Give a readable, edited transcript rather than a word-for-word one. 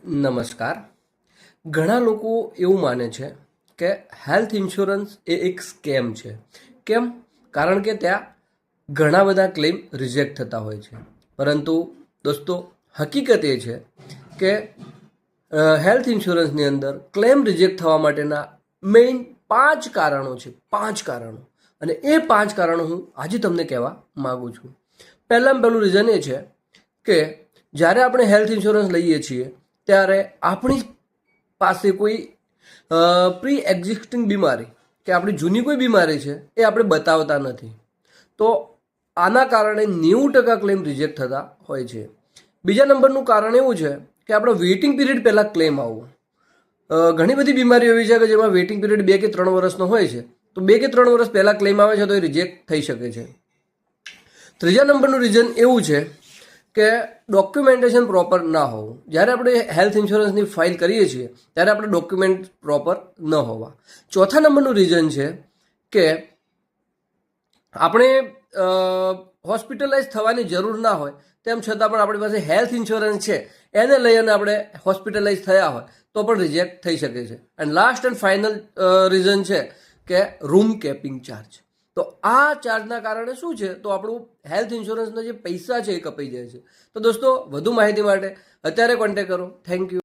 નમસ્કાર. ઘણા લોકો એવું માને છે કે હેલ્થ ઇન્સ્યોરન્સ એ એક સ્કેમ છે. કેમ? કારણ કે ત્યાં ઘણા બધા ક્લેમ રિજેક્ટ થતા હોય છે. પરંતુ દોસ્તો, હકીકત એ છે કે હેલ્થ ઇન્સ્યોરન્સની અંદર ક્લેમ રિજેક્ટ થવા માટેના મેઇન 5 કારણો છે. 5 કારણો. અને એ 5 કારણો હું આજે તમને કહેવા માગું છું. પહેલામાં પહેલું રીઝન એ છે કે જ્યારે આપણે હેલ્થ ઇન્સ્યોરન્સ લઈએ છીએ ત્યારે આપણી પાસે કોઈ પ્રી એક્ઝિસ્ટિંગ બીમારી કે આપણી જૂની કોઈ બીમારી છે એ આપણે બતાવતા નથી. તો આના કારણે 90% ક્લેમ રિજેક્ટ થતા હોય છે. બીજા નંબરનું કારણ એવું છે કે આપણો વેઇટિંગ પીરિયડ પહેલાં ક્લેમ આવવો. ઘણી બધી બીમારીઓ એવી છે કે જેમાં વેઇટિંગ પીરિયડ 2 કે 3 વર્ષનો હોય છે. તો 2 કે 3 વર્ષ પહેલાં ક્લેમ આવે છે તો એ રિજેક્ટ થઈ શકે છે. ત્રીજા નંબરનું રીઝન એવું છે કે ડોક્યુમેન્ટેશન પ્રોપર ના હોવું. જ્યારે આપણે હેલ્થ ઇન્સ્યોરન્સની ફાઇલ કરીએ છીએ ત્યારે આપણે ડોક્યુમેન્ટ પ્રોપર ન હોવા. ચોથા નંબરનું રીઝન છે કે આપણે હોસ્પિટલાઇઝ થવાની જરૂર ના હોય તેમ છતાં પણ આપણી પાસે હેલ્થ ઇન્સ્યોરન્સ છે એને લઈને આપણે હોસ્પિટલાઇઝ થયા હોય તો પણ રિજેક્ટ થઈ શકે છે. And last and final reason છે કે રૂમ કેપિંગ ચાર્જ. તો આ ચાર્જના કારણે શું છે તો આપણું હેલ્થ ઇન્સ્યોરન્સના જે પૈસા છે એ કપાઈ જાય છે. તો દોસ્તો, વધુ માહિતી માટે અત્યારે કોન્ટેક્ટ કરો. Thank you.